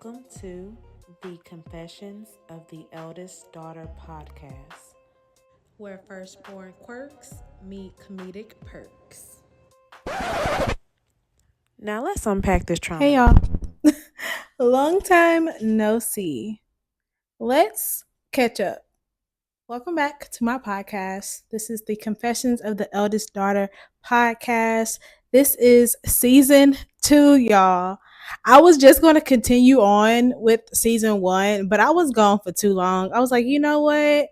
Welcome to the Confessions of the Eldest Daughter podcast, where firstborn quirks meet comedic perks. Now let's unpack this trauma. Hey y'all. Long time no see. Let's catch up. Welcome back to my podcast. This is the Confessions of the Eldest Daughter podcast. This is season 2, y'all. I was just going to continue on with season 1, but I was gone for too long. I was like, you know what?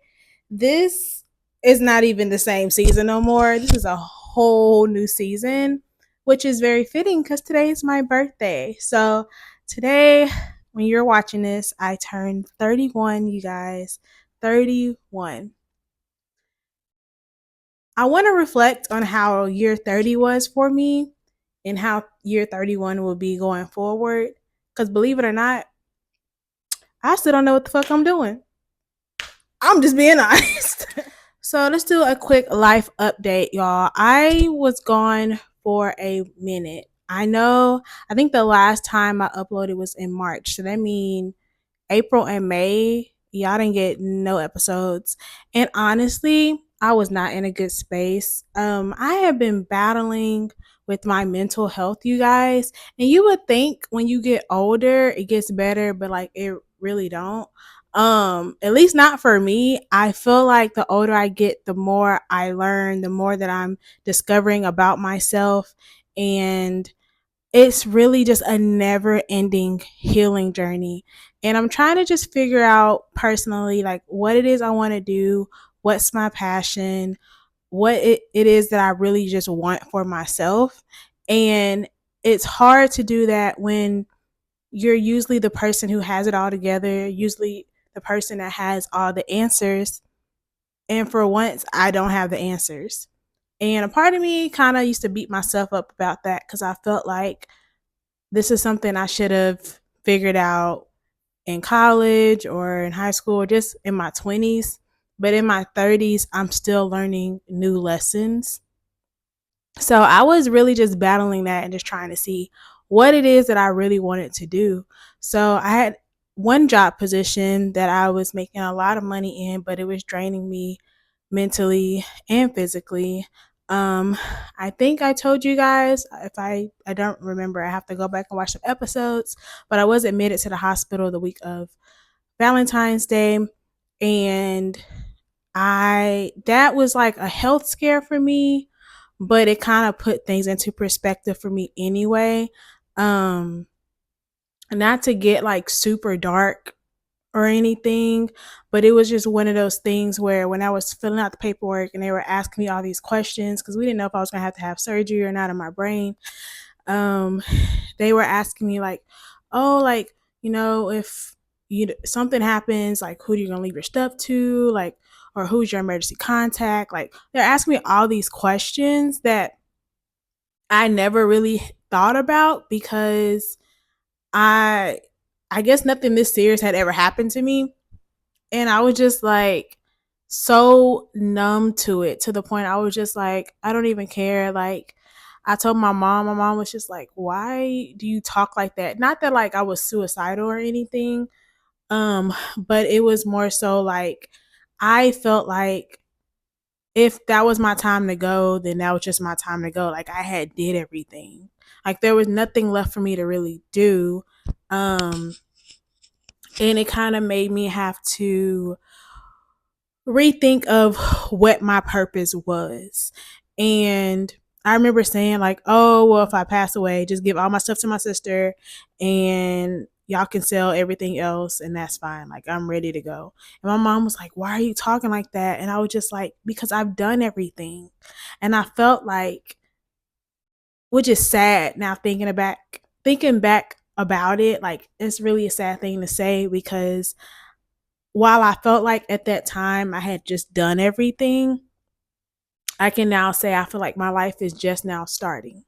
This is not even the same season no more. This is a whole new season, which is very fitting because today is my birthday. So today, when you're watching this, I turned 31, you guys. 31. I want to reflect on how year 30 was for me and how year 31 will be going forward. Because believe it or not, I still don't know what the fuck I'm doing. I'm just being honest. So let's do a quick life update, y'all. I was gone for a minute. I think the last time I uploaded was in March. So that means April and May, y'all didn't get no episodes. And honestly, I was not in a good space. I have been battling with my mental health, you guys. And you would think when you get older, it gets better, but like it really don't. At least not for me. I feel like the older I get, the more I learn, the more that I'm discovering about myself. And it's really just a never ending healing journey. And I'm trying to just figure out personally, like what it is I want to do, what's my passion, what it is that I really just want for myself. And it's hard to do that when you're usually the person who has it all together, usually the person that has all the answers. And for once, I don't have the answers. And a part of me kind of used to beat myself up about that because I felt like this is something I should have figured out in college or in high school or just in my 20s. But in my 30s, I'm still learning new lessons. So I was really just battling that and just trying to see what it is that I really wanted to do. So I had one job position that I was making a lot of money in, but it was draining me mentally and physically. Um, I think I told you guys, if I don't remember, I have to go back and watch some episodes, but I was admitted to the hospital the week of Valentine's Day, and I that was like a health scare for me, but it kind of put things into perspective for me anyway. Um, not to get like super dark or anything, but it was just one of those things where when I was filling out the paperwork and they were asking me all these questions because we didn't know if I was gonna have to have surgery or not in my brain. um they were asking me like, oh, like, if something happens, like who are you gonna leave your stuff to, like, or who's your emergency contact. Like they're asking me all these questions that I never really thought about because I I guess nothing this serious had ever happened to me. And I was just like so numb to it, to the point I was just like, I don't even care. Like, I told my mom was just like, why do you talk like that? Not that like I was suicidal or anything. But it was more so like I felt like if that was my time to go, then that was just my time to go. Like I had did everything. Like there was nothing left for me to really do. Um and it kind of made me have to rethink of what my purpose was. And I remember saying like, oh, well, if I pass away, just give all my stuff to my sister and y'all can sell everything else and that's fine. Like I'm ready to go. And my mom was like, why are you talking like that? And I was just like, because I've done everything. And I felt like, which is sad now thinking back about it, like it's really a sad thing to say because while I felt like at that time I had just done everything, I can now say I feel like my life is just now starting.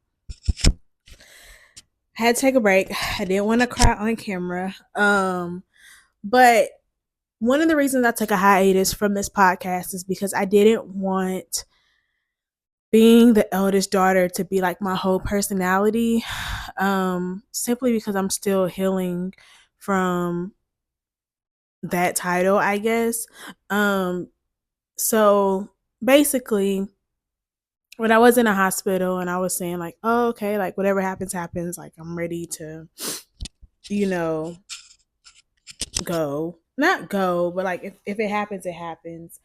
I had to take a break. I didn't want to cry on camera. But one of the reasons I took a hiatus from this podcast is because I didn't want being the eldest daughter to be like my whole personality. Simply because I'm still healing from that title, I guess. So basically, when I was in a hospital and I was saying like, oh, okay, like whatever happens, happens. Like I'm ready to, you know, go. Not go, but like if it happens, it happens.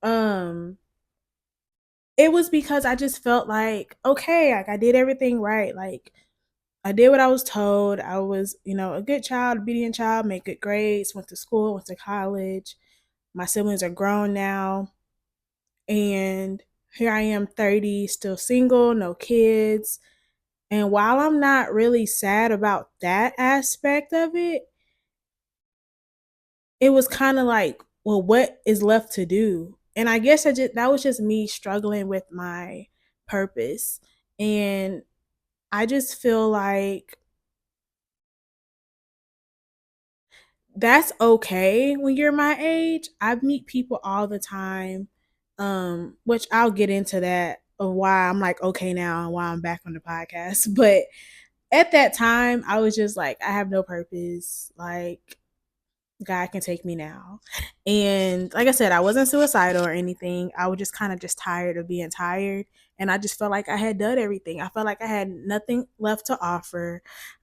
Um, it was because I just felt like, okay, like I did everything right. Like I did what I was told. I was, a good child, obedient child, made good grades, went to school, went to college. My siblings are grown now. And here I am, 30, still single, no kids. And while I'm not really sad about that aspect of it, it was kind of like, well, what is left to do? And I guess that was just me struggling with my purpose. And I just feel like that's okay when you're my age. I meet people all the time, which I'll get into that of why I'm like okay now and why I'm back on the podcast. But at that time, I was just like, I have no purpose. Like God can take me now. And like I said, I wasn't suicidal or anything. I was just kind of just tired of being tired. And I just felt like I had done everything. I felt like I had nothing left to offer.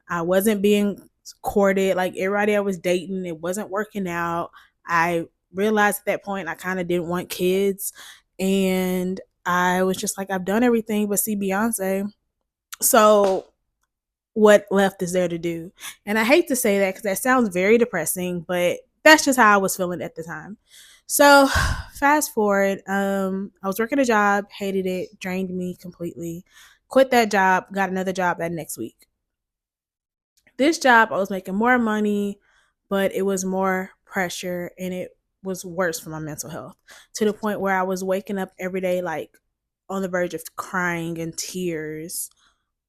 I wasn't being courted. Like everybody I was dating, it wasn't working out. I realized at that point I kind of didn't want kids. And I was just like, I've done everything but see Beyonce. So what left is there to do? And I hate to say that because that sounds very depressing, but that's just how I was feeling at the time. So fast forward, I was working a job, hated it, drained me completely. Quit that job, got another job that next week. This job, I was making more money, but it was more pressure and it was worse for my mental health to the point where I was waking up every day like on the verge of crying and tears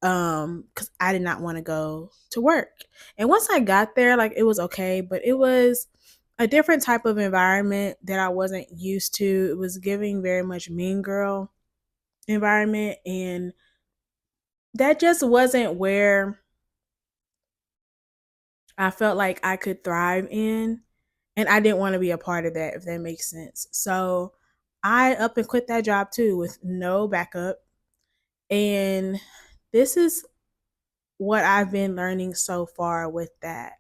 because I did not want to go to work. And once I got there, like it was okay, but it was a different type of environment that I wasn't used to. It was giving very much mean girl environment, and that just wasn't where I felt like I could thrive in. And I didn't want to be a part of that, if that makes sense. So I up and quit that job too with no backup. And this is what I've been learning so far with that.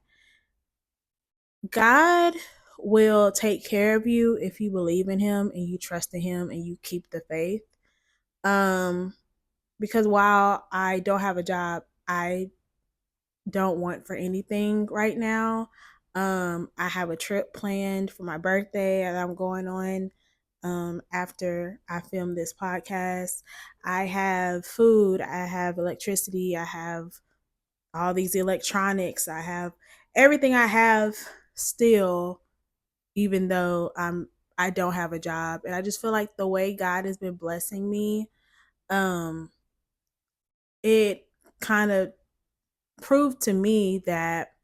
God will take care of you if you believe in him and you trust in him and you keep the faith. Um because while I don't have a job, I don't want for anything right now. I have a trip planned for my birthday that I'm going on after I film this podcast. I have food, I have electricity, I have all these electronics, I have everything I have still, even though I don't have a job. And I just feel like the way God has been blessing me, um, it kind of proved to me that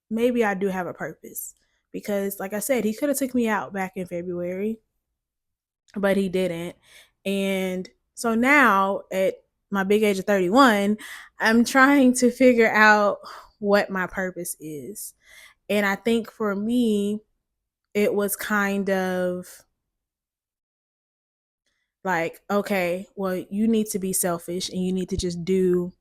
maybe I do have a purpose. Because like I said, he could have took me out back in February, but he didn't. And so now at my big age of 31, I'm trying to figure out what my purpose is. And I think for me, it was kind of like, okay, well, you need to be selfish and you need to just do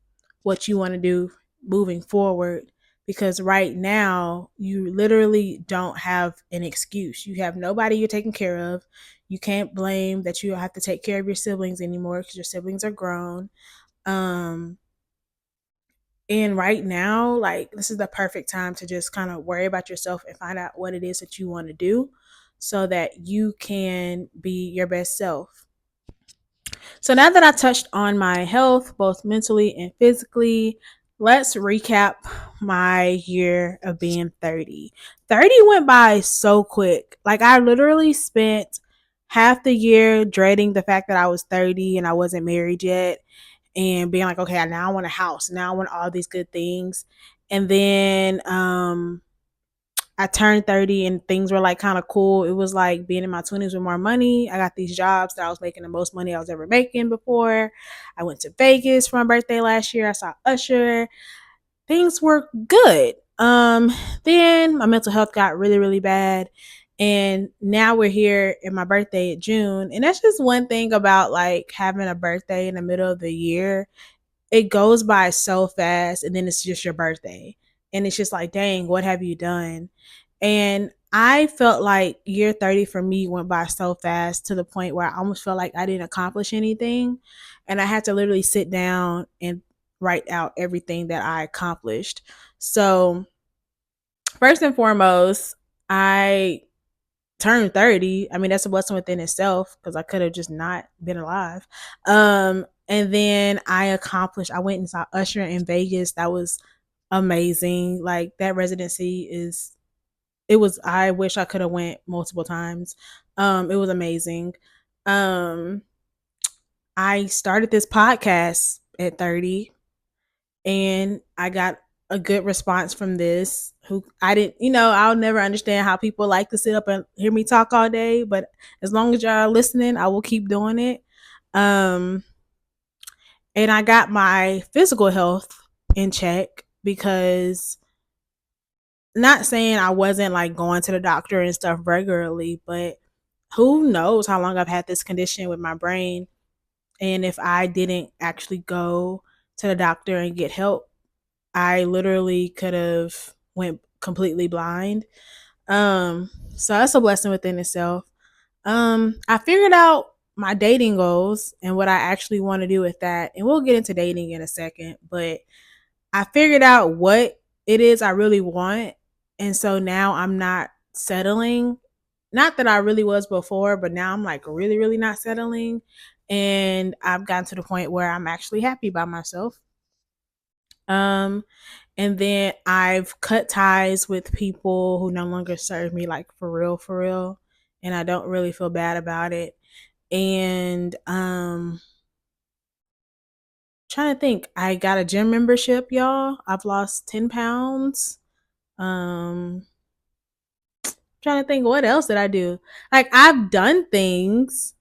what you want to do moving forward, because right now you literally don't have an excuse. You have nobody you're taking care of. You can't blame that you don't have to take care of your siblings anymore because your siblings are grown. Um and right now, like, this is the perfect time to just kind of worry about yourself and find out what it is that you want to do so that you can be your best self. So now that I touched on my health, both mentally and physically, let's recap my year of being 30. 30 went by so quick. Like, I literally spent half the year dreading the fact that I was 30 and I wasn't married yet, and being like, okay, now I want a house. Now I want all these good things. And then I turned 30 and things were like kind of cool. It was like being in my 20s with more money. I got these jobs that I was making the most money I was ever making before. I went to Vegas for my birthday last year. I saw Usher. Things were good. Um, then my mental health got really, really bad. And now we're here in my birthday in June. And that's just one thing about like having a birthday in the middle of the year. It goes by so fast, and then it's just your birthday. And it's just like, dang, what have you done? And I felt like year 30 for me went by so fast to the point where I almost felt like I didn't accomplish anything. And I had to literally sit down and write out everything that I accomplished. So, first and foremost, I turned 30. I mean, that's a blessing within itself because I could have just not been alive. And then I went and saw Usher in Vegas. That was amazing. Like that residency I wish I could have went multiple times. It was amazing. Um, I started this podcast at 30 and I got a good response from this. Who I didn't, I'll never understand how people like to sit up and hear me talk all day, but as long as y'all are listening, I will keep doing it. Um, and I got my physical health in check because not saying I wasn't like going to the doctor and stuff regularly, but who knows how long I've had this condition with my brain. And if I didn't actually go to the doctor and get help, I literally could have went completely blind. So that's a blessing within itself. I figured out my dating goals and what I actually want to do with that. And we'll get into dating in a second, but I figured out what it is I really want. And so now I'm not settling. Not that I really was before, but now I'm like really, really not settling. And I've gotten to the point where I'm actually happy by myself. Um, and then I've cut ties with people who no longer serve me, like for real, for real. And I don't really feel bad about it. And trying to think, I got a gym membership, y'all. I've lost 10 pounds. Um, trying to think what else did I do? Like I've done things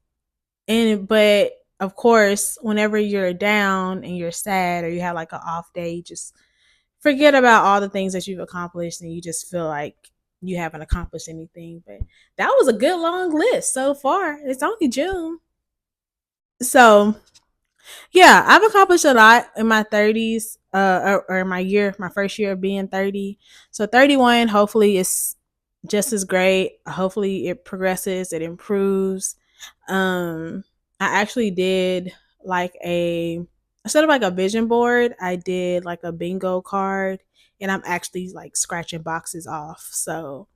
but of course, whenever you're down and you're sad or you have like an off day, you just forget about all the things that you've accomplished and you just feel like you haven't accomplished anything. But that was a good long list so far. It's only June. So yeah, I've accomplished a lot in my 30s, or my first year of being 30. So 31, hopefully, is just as great. Hopefully, it progresses, it improves. I actually did like instead of like a vision board, I did like a bingo card, and I'm actually like scratching boxes off. So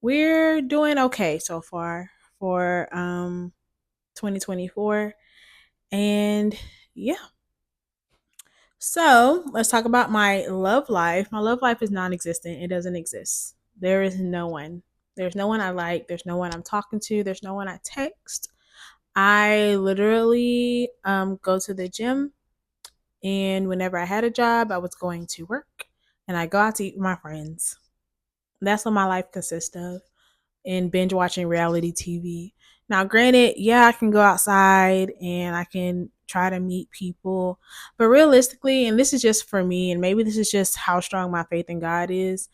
we're doing okay so far for 2024. And yeah. So let's talk about my love life. My love life is non existent. It doesn't exist. There is no one. There's no one I like. There's no one I'm talking to. There's no one I text. I literally go to the gym, and whenever I had a job, I was going to work, and I go out to eat with my friends. That's what my life consists of, and binge watching reality TV. Now, granted, yeah, I can go outside and I can try to meet people, but realistically, and this is just for me, and maybe this is just how strong my faith in God is,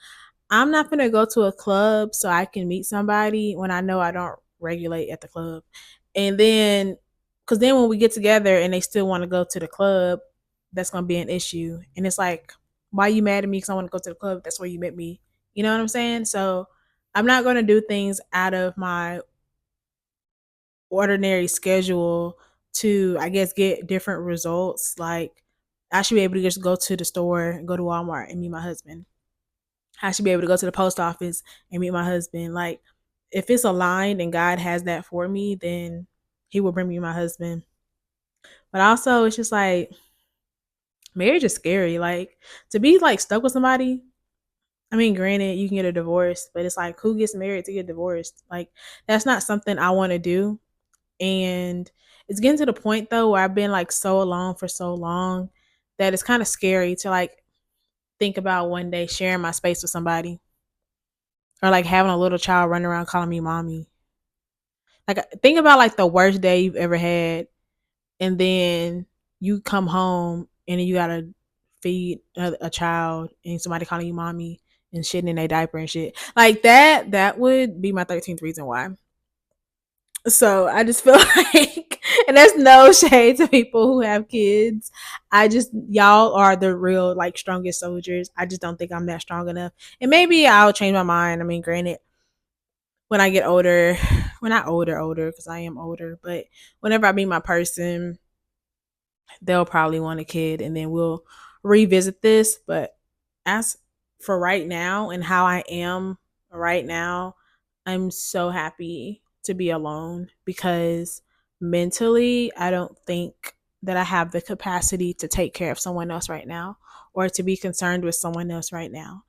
I'm not going to go to a club so I can meet somebody when I know I don't regulate at the club. And then, because then when we get together and they still want to go to the club, that's going to be an issue. And it's like, why are you mad at me because I want to go to the club? That's where you met me. You know what I'm saying? So I'm not going to do things out of my ordinary schedule to, I guess, get different results. Like, I should be able to just go to the store and go to Walmart and meet my husband. I should be able to go to the post office and meet my husband. Like, if it's aligned and God has that for me, then He will bring me my husband. But also, it's just like marriage is scary. Like, to be like stuck with somebody. I mean, granted, you can get a divorce, but it's like, who gets married to get divorced? Like, that's not something I want to do. And it's getting to the point though where I've been like so alone for so long that it's kind of scary to like think about one day sharing my space with somebody, or like having a little child running around calling me mommy. Like, think about like the worst day you've ever had, and then you come home and then you gotta feed a child and somebody calling you mommy. and shitting in a diaper and shit. Like that would be my 13th reason why. So I just feel like, and there's no shade to people who have kids. I just, y'all are the real, like, strongest soldiers. I just don't think I'm that strong enough. And maybe I'll change my mind. I mean, granted, when I get older, well, not older, because I am older, but whenever I meet my person, they'll probably want a kid and then we'll revisit this. But as for right now and how I am right now, I'm so happy to be alone because mentally, I don't think that I have the capacity to take care of someone else right now or to be concerned with someone else right now.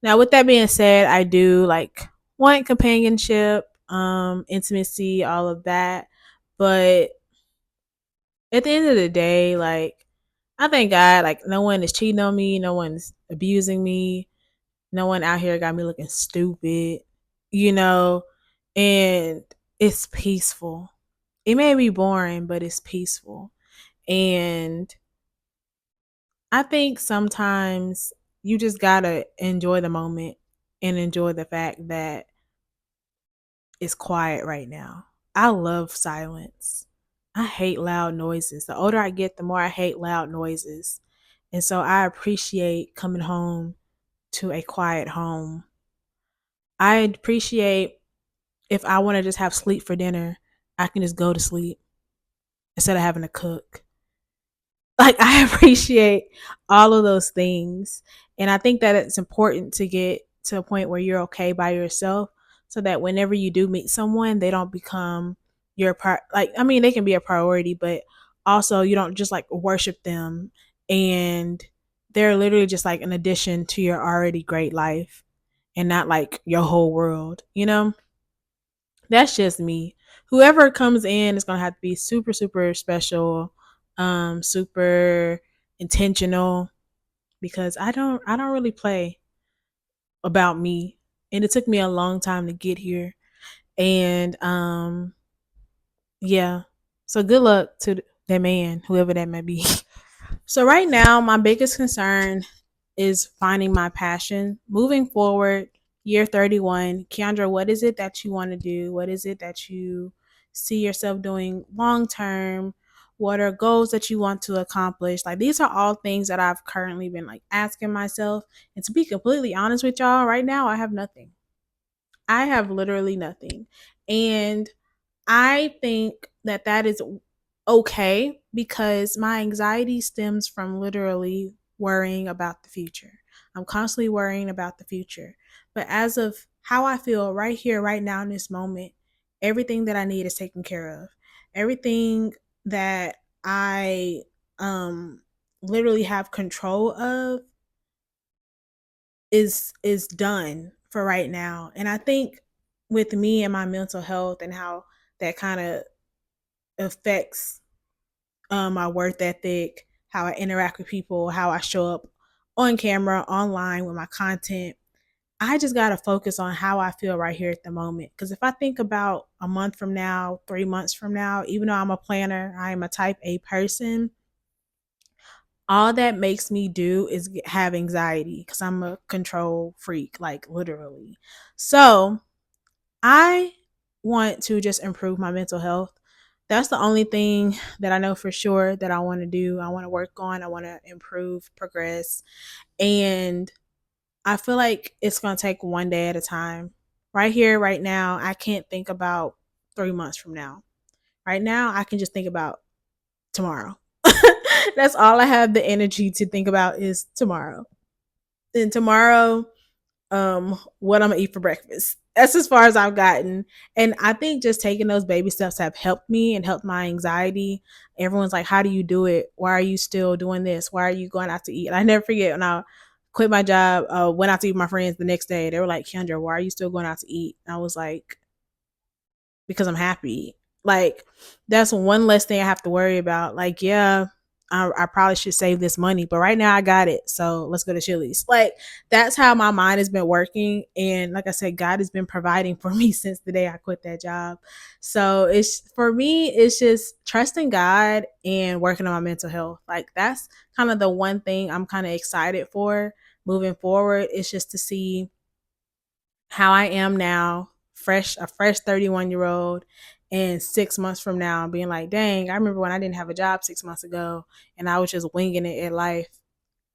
Now, with that being said, I do like want companionship, intimacy, all of that. But at the end of the day, like, I thank God, like, no one is cheating on me, no one's abusing me, no one out here got me looking stupid, you know, and it's peaceful. It may be boring, but it's peaceful. And I think sometimes you just gotta enjoy the moment and enjoy the fact that it's quiet right now. I love silence. I hate loud noises. The older I get, the more I hate loud noises. And so I appreciate coming home to a quiet home. I appreciate if I want to just have sleep for dinner, I can just go to sleep instead of having to cook. Like, I appreciate all of those things. And I think that it's important to get to a point where you're okay by yourself so that whenever you do meet someone, they don't become your like, I mean, they can be a priority, but also you don't just like worship them and they're literally just like an addition to your already great life and not like your whole world, you know? That's just me. Whoever comes in is gonna have to be super, super special, super intentional because I don't really play about me. And it took me a long time to get here. And yeah. So good luck to that man, whoever that may be. So right now, my biggest concern is finding my passion. Moving forward, year 31, Keandra, what is it that you want to do? What is it that you see yourself doing long term? What are goals that you want to accomplish? Like, these are all things that I've currently been like asking myself. And to be completely honest with y'all, right now I have nothing. I have literally nothing. And I think that that is okay because my anxiety stems from literally worrying about the future. I'm constantly worrying about the future. But as of how I feel right here, right now, in this moment, everything that I need is taken care of. Everything that I literally have control of is done for right now. And I think with me and my mental health and how that kind of affects my worth ethic, how I interact with people, how I show up on camera, online with my content. I just got to focus on how I feel right here at the moment. Because if I think about a month from now, 3 months from now, even though I'm a planner, I am a type A person, all that makes me do is have anxiety because I'm a control freak, like literally. So I want to just improve my mental health. That's the only thing that I know for sure that I want to do. I want to work on, I want to improve, progress. And I feel like it's going to take one day at a time. Right here, right now, I can't think about 3 months from now. Right now, I can just think about tomorrow. That's all I have the energy to think about is tomorrow. And tomorrow, what I'm gonna eat for breakfast. That's as far as I've gotten. And I think just taking those baby steps have helped me and helped my anxiety. Everyone's like, how do you do it? Why are you still doing this? Why are you going out to eat? And I never forget when I quit my job, went out to eat with my friends the next day. They were like, Kendra, why are you still going out to eat? And I was like, because I'm happy. Like, that's one less thing I have to worry about. Like, yeah, I probably should save this money, but right now I got it. So let's go to Chili's. Like, that's how my mind has been working. And like I said, God has been providing for me since the day I quit that job. So it's for me, it's just trusting God and working on my mental health. Like, that's kind of the one thing I'm kind of excited for. moving forward, it's just to see how I am now, a fresh 31-year-old, and 6 months from now, being like, dang, I remember when I didn't have a job 6 months ago and I was just winging it in life,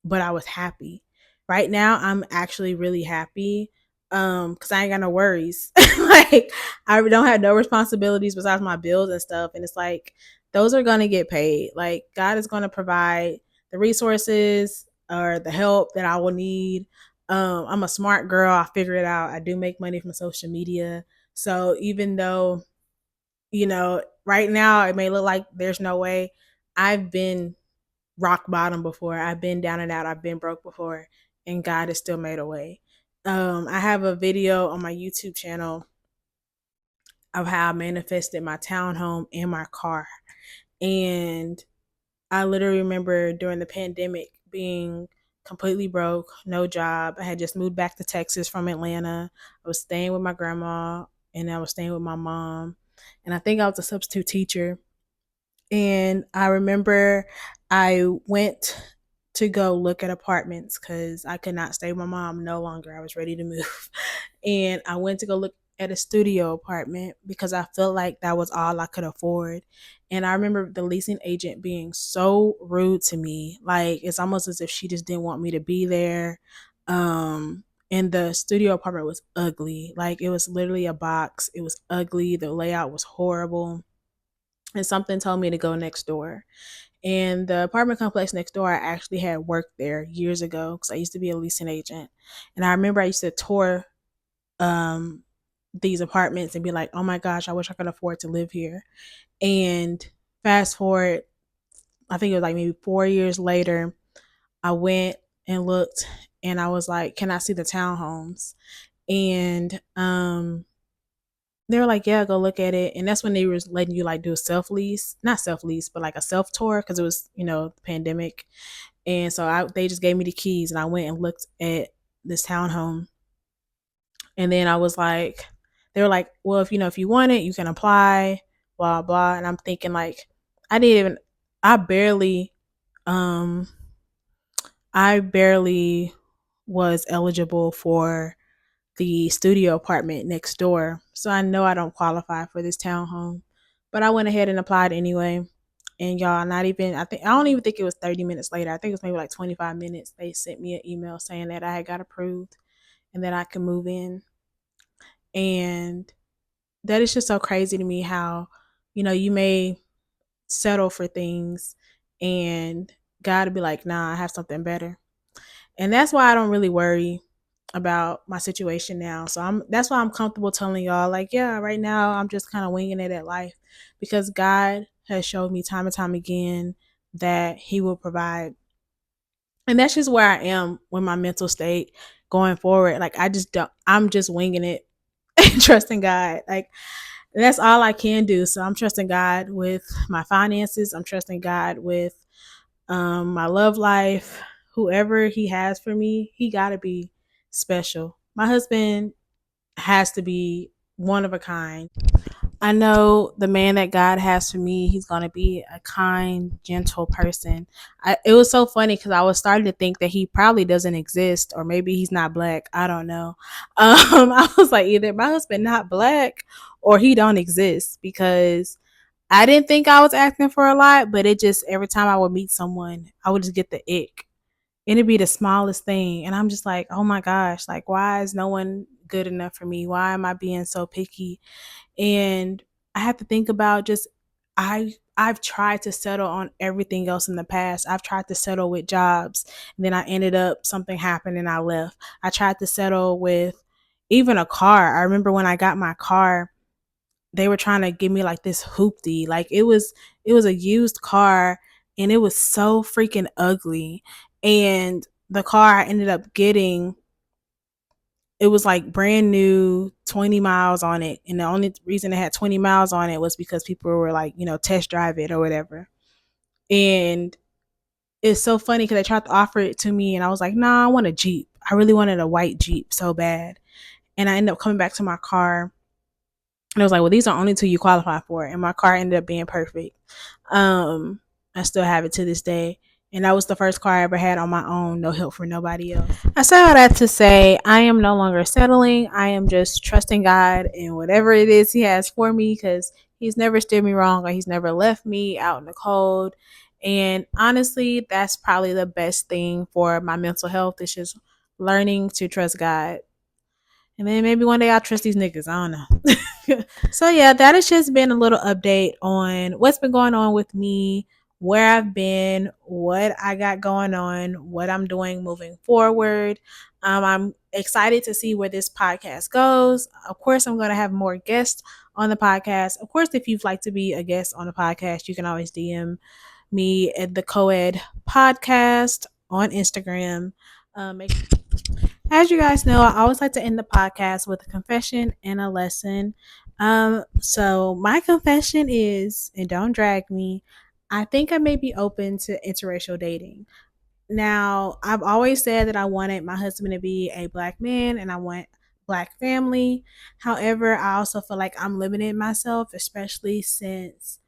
but I was happy. Right now, I'm actually really happy because I ain't got no worries. Like, I don't have no responsibilities besides my bills and stuff. And it's like, those are going to get paid. Like, God is going to provide the resources or the help that I will need. I'm a smart girl. I figure it out. I do make money from social media. So even though, right now it may look like there's no way, I've been rock bottom before. I've been down and out. I've been broke before, and God has still made a way. I have a video on my YouTube channel of how I manifested my townhome and my car. And I literally remember during the pandemic being completely broke, no job. I had just moved back to Texas from Atlanta. I was staying with my grandma and I was staying with my mom. And I think I was a substitute teacher. And I remember I went to go look at apartments because I could not stay with my mom no longer. I was ready to move. And I went to go look at a studio apartment because I felt like that was all I could afford. And I remember the leasing agent being so rude to me. Like, it's almost as if she just didn't want me to be there. And the studio apartment was ugly. Like, it was literally a box. It was ugly. The layout was horrible. And something told me to go next door. And the apartment complex next door, I actually had worked there years ago because I used to be a leasing agent. And I remember I used to tour um, these apartments and be like, oh my gosh, I wish I could afford to live here. And fast forward, I think it was like maybe 4 years later, I went and looked and I was like, can I see the townhomes? And they were like, yeah, go look at it. And that's when they was letting you like do a self lease, not self lease, but like a self tour because it was, pandemic. And so they just gave me the keys and I went and looked at this townhome. And then I was like, they were like, well, if you want it, you can apply, blah, blah. And I'm thinking like, I didn't even, I barely, um, I barely was eligible for the studio apartment next door. So I know I don't qualify for this townhome. But I went ahead and applied anyway. And y'all, I don't even think it was 30 minutes later. I think it was maybe like 25 minutes. They sent me an email saying that I had got approved and that I could move in. And that is just so crazy to me how, you may settle for things and God would be like, nah, I have something better. And that's why I don't really worry about my situation now. So that's why I'm comfortable telling y'all like, yeah, right now I'm just kind of winging it at life because God has showed me time and time again that he will provide. And that's just where I am with my mental state going forward. Like I'm just winging it and trusting God. Like that's all I can do. So I'm trusting God with my finances. I'm trusting God with my love life. Whoever he has for me, he gotta be special. My husband has to be one of a kind. I know the man that God has for me, he's going to be a kind, gentle person. It was so funny because I was starting to think that he probably doesn't exist or maybe he's not black. I don't know. I was like, either my husband not black or he don't exist because I didn't think I was acting for a lot, but it just, every time I would meet someone, I would just get the ick. And it'd be the smallest thing. And I'm just like, oh my gosh, like, why is no one good enough for me? Why am I being so picky? And I have to think about just I've tried to settle on everything else in the past. I've tried to settle with jobs, and then I ended up something happened and I left. I tried to settle with even a car. I remember when I got my car, they were trying to give me like this hoopty. Like it was a used car and it was so freaking ugly. And the car I ended up getting, it was like brand new, 20 miles on it. And the only reason it had 20 miles on it was because people were like, test drive it or whatever. And it's so funny because they tried to offer it to me and I was like, nah, I want a Jeep. I really wanted a white Jeep so bad. And I ended up coming back to my car and I was like, well, these are only two you qualify for. And my car ended up being perfect. I still have it to this day. And that was the first car I ever had on my own, no help from nobody else. I say all that to say I am no longer settling. I am just trusting God in whatever it is He has for me, because He's never steered me wrong or He's never left me out in the cold. And honestly, that's probably the best thing for my mental health, is just learning to trust God. And then maybe one day I'll trust these niggas. I don't know. So yeah, that has just been a little update on what's been going on with me, where I've been, what I got going on, what I'm doing moving forward. I'm excited to see where this podcast goes. Of course, I'm going to have more guests on the podcast. Of course, if you'd like to be a guest on the podcast, you can always DM me at the COED podcast on Instagram. As you guys know, I always like to end the podcast with a confession and a lesson. So my confession is, and don't drag me, I think I may be open to interracial dating. Now, I've always said that I wanted my husband to be a black man and I want black family. However, I also feel like I'm limiting myself, especially since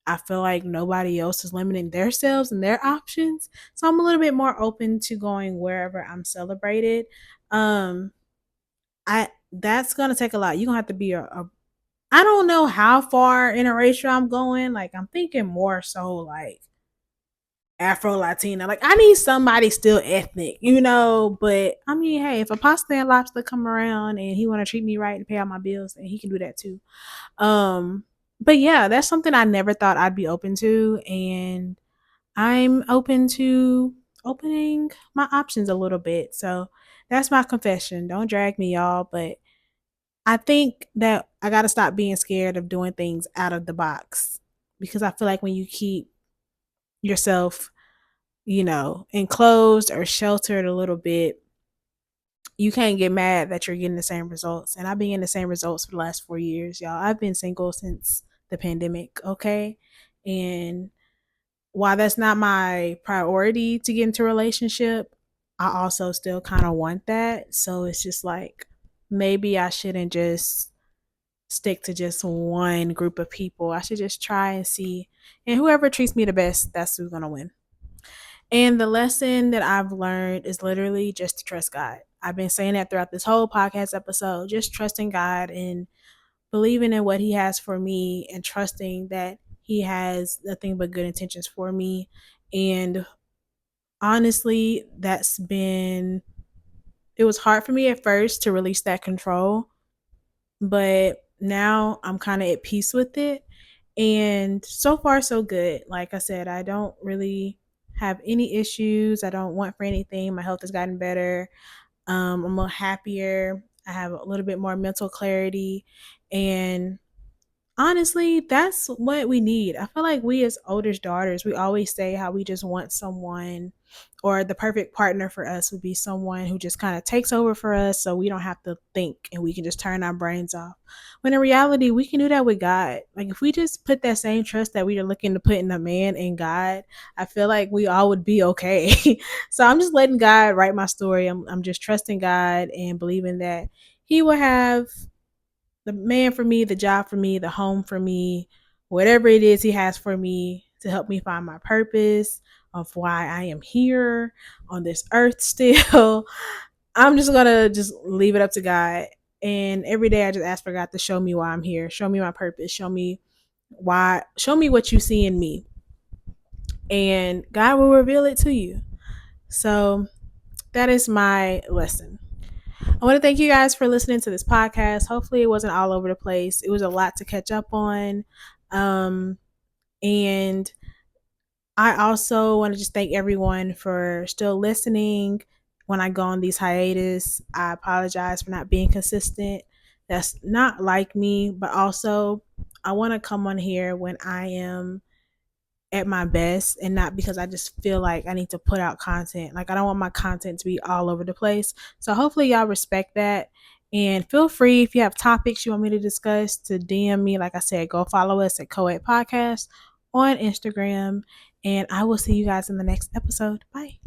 I feel like nobody else is limiting themselves and their options. So I'm a little bit more open to going wherever I'm celebrated. Um, I That's gonna take a lot. You're gonna have to be a I don't know how far interracial I'm going. Like I'm thinking more so like Afro Latina. Like I need somebody still ethnic, But I mean, hey, if a pasta and lobster come around and he want to treat me right and pay all my bills, then he can do that too. But yeah, that's something I never thought I'd be open to, and I'm open to opening my options a little bit. So that's my confession. Don't drag me, y'all. But I think that I got to stop being scared of doing things out of the box, because I feel like when you keep yourself, enclosed or sheltered a little bit, you can't get mad that you're getting the same results. And I've been getting the same results for the last 4 years, y'all. I've been single since the pandemic, okay? And while that's not my priority to get into a relationship, I also still kind of want that. So it's just like maybe I shouldn't just stick to just one group of people. I should just try and see. And whoever treats me the best, that's who's going to win. And the lesson that I've learned is literally just to trust God. I've been saying that throughout this whole podcast episode, just trusting God and believing in what He has for me and trusting that He has nothing but good intentions for me. And honestly, it was hard for me at first to release that control, but now I'm kind of at peace with it. And so far, so good. Like I said, I don't really have any issues. I don't want for anything. My health has gotten better. I'm a little happier. I have a little bit more mental clarity. And honestly, that's what we need. I feel like we as oldest daughters, we always say how we just want someone, or the perfect partner for us would be someone who just kind of takes over for us so we don't have to think and we can just turn our brains off. When in reality, we can do that with God. Like if we just put that same trust that we are looking to put in a man and God, I feel like we all would be okay. So I'm just letting God write my story. I'm just trusting God and believing that He will have the man for me, the job for me, the home for me, whatever it is He has for me to help me find my purpose of why I am here on this earth still. I'm just gonna just leave it up to God. And every day I just ask for God to show me why I'm here, show me my purpose, show me what you see in me. And God will reveal it to you. So that is my lesson. I want to thank you guys for listening to this podcast. Hopefully, it wasn't all over the place. It was a lot to catch up on. And I also want to just thank everyone for still listening when I go on these hiatus. I apologize for not being consistent. That's not like me, but also I want to come on here when I am at my best and not because I just feel like I need to put out content. Like I don't want my content to be all over the place. So hopefully y'all respect that. And feel free, if you have topics you want me to discuss, to DM me. Like I said, go follow us at COED Podcast on Instagram. And I will see you guys in the next episode. Bye.